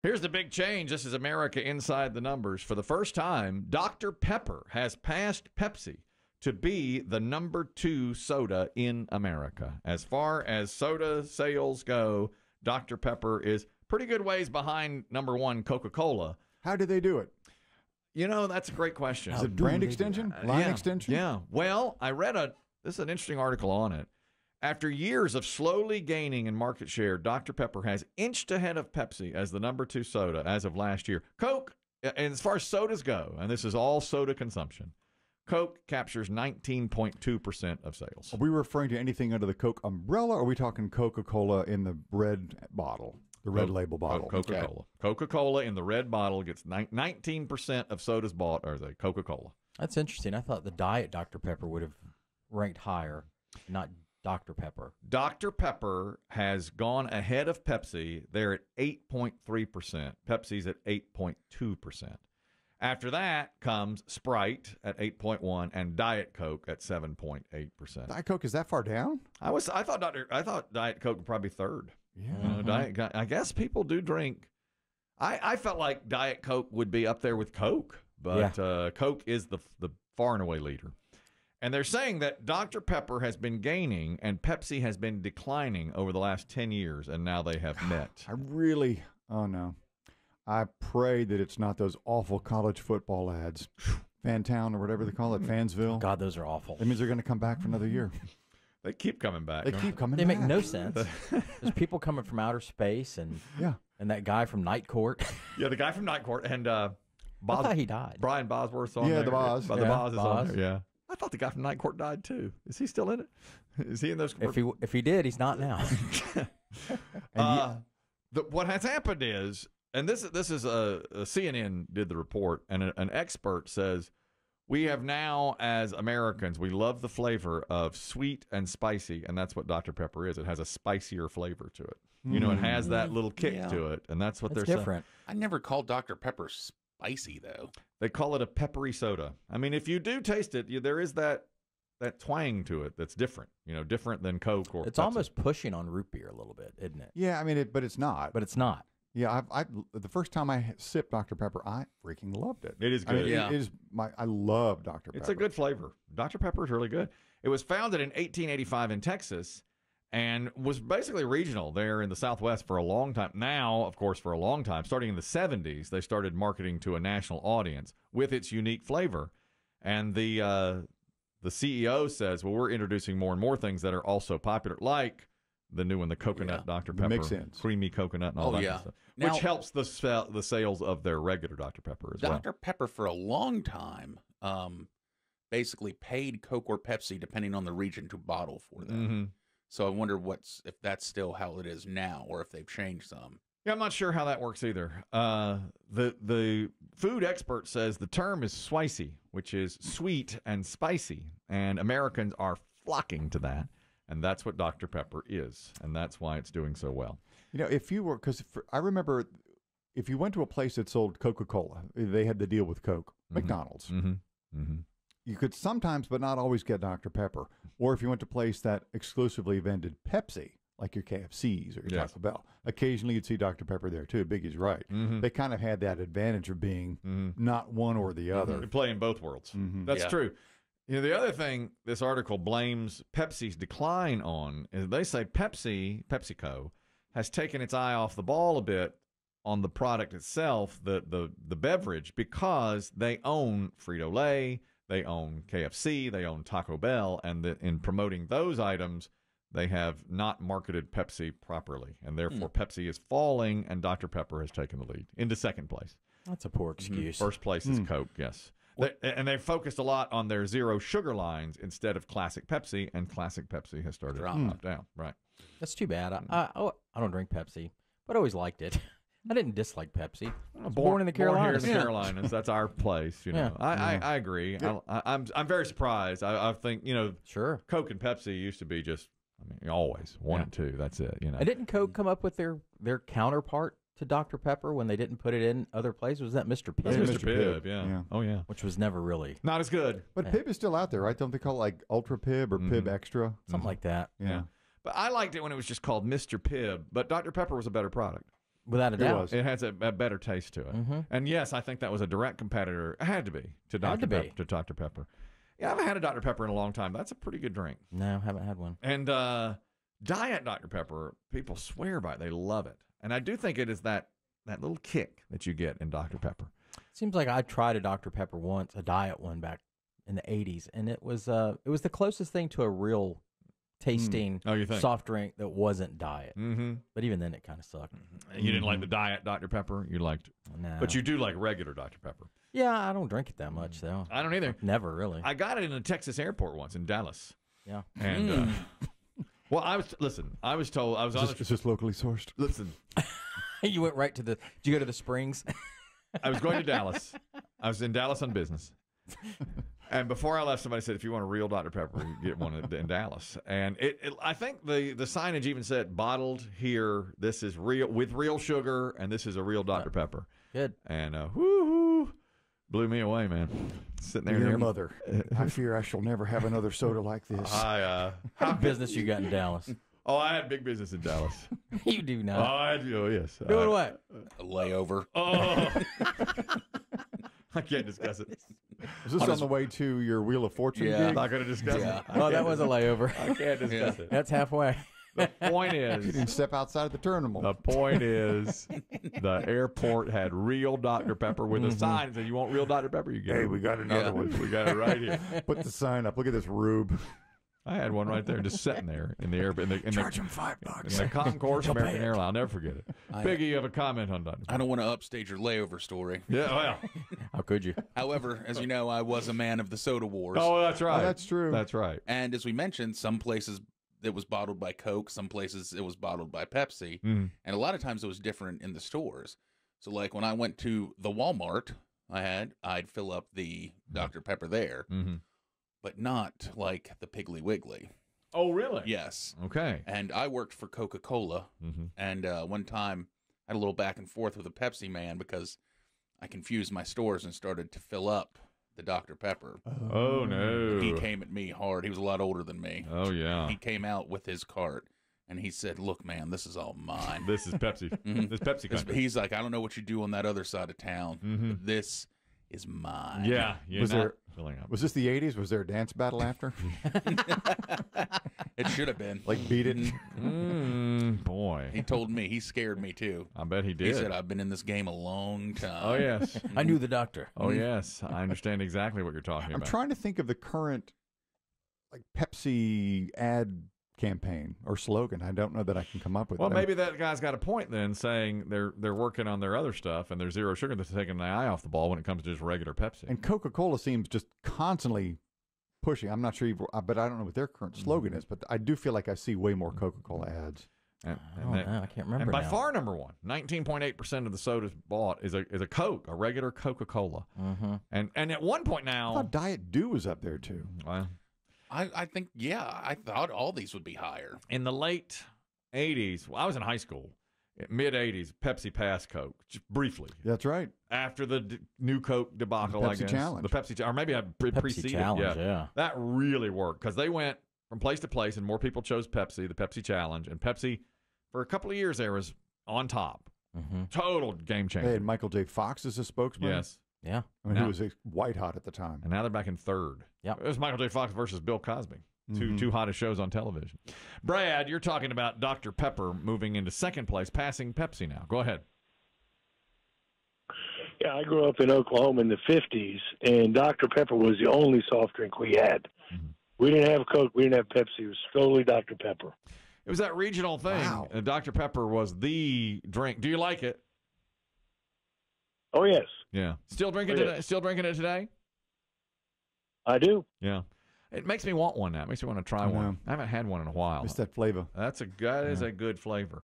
Here's the big change. This is America Inside the Numbers. For the first time, Dr. Pepper has passed Pepsi to be the number 2 soda in America. As far as soda sales go, Dr. Pepper is pretty good ways behind number 1, Coca-Cola. How did they do it? You know, that's a great question. Is it brand extension? Line extension? Yeah. Well, I read this is an interesting article on it. After years of slowly gaining in market share, Dr. Pepper has inched ahead of Pepsi as the number 2 soda as of last year. Coke, and as far as sodas go, and this is all soda consumption, Coke captures 19.2% of sales. Are we referring to anything under the Coke umbrella, or are we talking Coca-Cola in the red bottle, the red label bottle? Coca-Cola. Okay. Coca-Cola in the red bottle gets 19% of sodas bought are the Coca-Cola. That's interesting. I thought the Diet Dr. Pepper would have ranked higher, not Dr. Pepper. Dr. Pepper has gone ahead of Pepsi. They're at 8.3%. Pepsi's at 8.2%. After that comes Sprite at 8.1% and Diet Coke at 7.8%. Diet Coke is that far down? I thought Diet Coke would probably be third. Yeah. I guess people do drink. I felt like Diet Coke would be up there with Coke, but Coke is the far and away leader. And they're saying that Dr. Pepper has been gaining and Pepsi has been declining over the last 10 years, and now they have met. Oh, no. I pray that it's not those awful college football ads. Fantown or whatever they call it, Fansville. God, those are awful. That means they're going to come back for another year. They keep coming back. They make no sense. There's people coming from outer space and that guy from Night Court. Yeah, the guy from Night Court. And I thought he died. Brian Bosworth's on there. Yeah, the Boz. The Boz is on there, yeah. I thought the guy from Night Court died too. Is he still in it? Is he in those? If he did, he's not now. What has happened is, and this is a CNN did the report, and an expert says we have now, as Americans, we love the flavor of sweet and spicy, and that's what Dr. Pepper is. It has a spicier flavor to it. You know, it has that little kick to it, and that's what they're different. I never called Dr. Pepper spicy, though. They call it a peppery soda. I mean, if you do taste it, there is that twang to it that's different. You know, different than Coke or It's Pepsi. almost pushing on root beer a little bit, isn't it? Yeah, I mean, but it's not. But it's not. Yeah, the first time I sipped Dr. Pepper, I freaking loved it. It is good. I mean, I love Dr. Pepper. It's a good flavor. Dr. Pepper is really good. It was founded in 1885 in Texas and was basically regional there in the Southwest for a long time. Now, of course, for a long time, starting in the 70s, they started marketing to a national audience with its unique flavor. And the CEO says, well, we're introducing more and more things that are also popular, like the new one, the coconut Dr. Pepper, mix-ins. creamy coconut and all that kind of stuff, now, which helps the sales of their regular Dr. Pepper as well. Dr. Pepper for a long time basically paid Coke or Pepsi, depending on the region, to bottle for them. Mm-hmm. So I wonder if that's still how it is now, or if they've changed some. Yeah, I'm not sure how that works either. The food expert says the term is swicy, which is sweet and spicy, and Americans are flocking to that, and that's what Dr. Pepper is, and that's why it's doing so well. You know, if you were, because I remember if you went to a place that sold Coca-Cola, they had the deal with Coke, McDonald's. Mm-hmm. Mm-hmm. You could sometimes, but not always, get Dr. Pepper. Or if you went to a place that exclusively vended Pepsi, like your KFCs or your Taco Bell, occasionally you'd see Dr. Pepper there too. Biggie's right. Mm-hmm. They kind of had that advantage of being not one or the other. They play in both worlds. Mm-hmm. That's true. You know, the other thing this article blames Pepsi's decline on is they say PepsiCo, has taken its eye off the ball a bit on the product itself, the beverage, because they own Frito-Lay, they own KFC, they own Taco Bell, and in promoting those items, they have not marketed Pepsi properly, and therefore Pepsi is falling, and Dr. Pepper has taken the lead into second place. That's a poor excuse. First place is Coke, yes. And they focused a lot on their zero sugar lines instead of classic Pepsi, and classic Pepsi has started to drop down. Right. That's too bad. I don't drink Pepsi, but I always liked it. I didn't dislike Pepsi. I was born in the Carolinas. Born here in the Carolinas. That's our place. You know, I agree. Yeah. I'm very surprised. I think, you know, Coke and Pepsi used to be just, I mean, always 1 and 2. That's it. You know. And didn't Coke come up with their counterpart to Dr. Pepper when they didn't put it in other places? Was that Mr. Pibb? That's Mr. Pibb, yeah. Oh, yeah. Which was never really. Not as good. But Pibb is still out there, right? Don't they call it like Ultra Pibb or Pibb Extra? Something like that. Yeah. But I liked it when it was just called Mr. Pibb, but Dr. Pepper was a better product. Without a It doubt. was. It has a better taste to it. And yes, I think that was a direct competitor. It had to be to Dr. Pepper. Yeah, I haven't had a Dr. Pepper in a long time. That's a pretty good drink. No, haven't had one. And Diet Dr. Pepper, people swear by it. They love it. And I do think it is that little kick that you get in Dr. Pepper. Seems like I tried a Dr. Pepper once, a diet one back in the 80s, and it was the closest thing to a real tasting Oh, you think? soft drink that wasn't diet. Mm-hmm. But even then, it kind of sucked. You didn't like the Diet Dr. Pepper? You liked, No. but you do like regular Dr. Pepper. Yeah, I don't drink it that much, though. I don't either. Never really. I got it in a Texas airport once in Dallas. Yeah. And well, I was told I was on. Is this locally sourced? Listen, You went right to the. Did you go to the Springs? I was going to Dallas. I was in Dallas on business. And before I left, somebody said, if you want a real Dr. Pepper, you get one in Dallas. And I think the signage even said, bottled here, this is real, with real sugar, and this is a real Dr. Pepper. Good. And whoo, blew me away, man. Sitting there in Your there. mother. I fear I shall never have another soda like this. How How business you got in Dallas? I had big business in Dallas. You do not. Yes. Doing what? A layover. Oh. I can't discuss it. Is this on the way to your Wheel of Fortune Yeah. gig? Not going to discuss Yeah. it. Oh, that was a layover. I can't discuss it. That's halfway. The point You is, didn't step outside of the terminal. the airport had real Dr. Pepper with a sign that said, you want real Dr. Pepper? You get Hey, it. we got another Yeah. one. We got it right here. Put the sign up. Look at this rube. I had one right there, just sitting there in the air, Charge him in $5. the concourse American Airlines. I'll never forget it. Biggie, you have a comment on Dr. I don't want to upstage your layover story. Yeah, well. How could you? However, as you know, I was a man of the soda wars. Oh, that's right. Oh, that's true. That's right. And as we mentioned, some places it was bottled by Coke, some places it was bottled by Pepsi. Mm. And a lot of times it was different in the stores. So like when I went to the Walmart, I'd fill up the Dr. Pepper there, Mm-hmm. but not like the Piggly Wiggly. Oh, really? Yes. Okay. And I worked for Coca-Cola, Mm-hmm. and one time I had a little back and forth with a Pepsi man because I confused my stores and started to fill up the Dr. Pepper. Oh, no. He came at me hard. He was a lot older than me. Oh, yeah. He came out with his cart, and he said, "Look, man, this is all mine." This is Pepsi. Mhm. This Pepsi country. He's like, "I don't know what you do on that other side of town, Mhm. but this is mine." Yeah. You're Was not there- filling up. Was this the 80s? Was there a dance battle after? It should have been. Like Beat It? Boy. He told me. He scared me, too. I bet he did. He said, "I've been in this game a long time." Oh, yes. I knew the doctor. Oh, yes. I understand exactly what you're talking I'm about. trying to think of the current like Pepsi ad campaign or slogan. I don't know that I can come up with Well, it. maybe that guy's got a point then, saying they're working on their other stuff and there's zero sugar that's taking the eye off the ball when it comes to just regular Pepsi. And Coca-Cola seems just constantly pushing. I'm not sure, but I don't know what their current slogan is. But I do feel like I see way more Coca-Cola ads. And Oh, that- no, I can't remember and by now. far number one, 19.8% of the sodas bought is a Coke, a regular Coca-Cola. Mm-hmm. And at one point I now, thought Diet Dew was up there too. well, I think, yeah, I thought all these would be higher. in the late 80s, well, I was in high school, mid 80s, Pepsi passed Coke, just briefly. That's right. After the new Coke debacle, The I Pepsi guess. Challenge. The Pepsi or maybe I preceded. Challenge, yeah. That really worked because they went from place to place and more people chose Pepsi, the Pepsi Challenge. And Pepsi, for a couple of years there, was on top. Mm-hmm. Total game changer. They had Michael J. Fox as a spokesman. Yes. Yeah. I mean, Now- he was white hot at the time. And now they're back in third. Yep. It was Michael J. Fox versus Bill Cosby. Mhm. Two hottest shows on television. Brad, you're talking about Dr. Pepper moving into second place, passing Pepsi now. Go ahead. Yeah, I grew up in Oklahoma in the 50s, and Dr. Pepper was the only soft drink we had. Mhm. We didn't have Coke. We didn't have Pepsi. It was solely Dr. Pepper. It was that regional thing. Wow. Dr. Pepper was the drink. Do you like it? Oh, yes, Yeah. Still drinking Oh, today? yes. Still drinking it today? I do. Yeah. It makes me want one now. It makes me want to try I know. one. I haven't had one in a while. It's that flavor. That is a good flavor.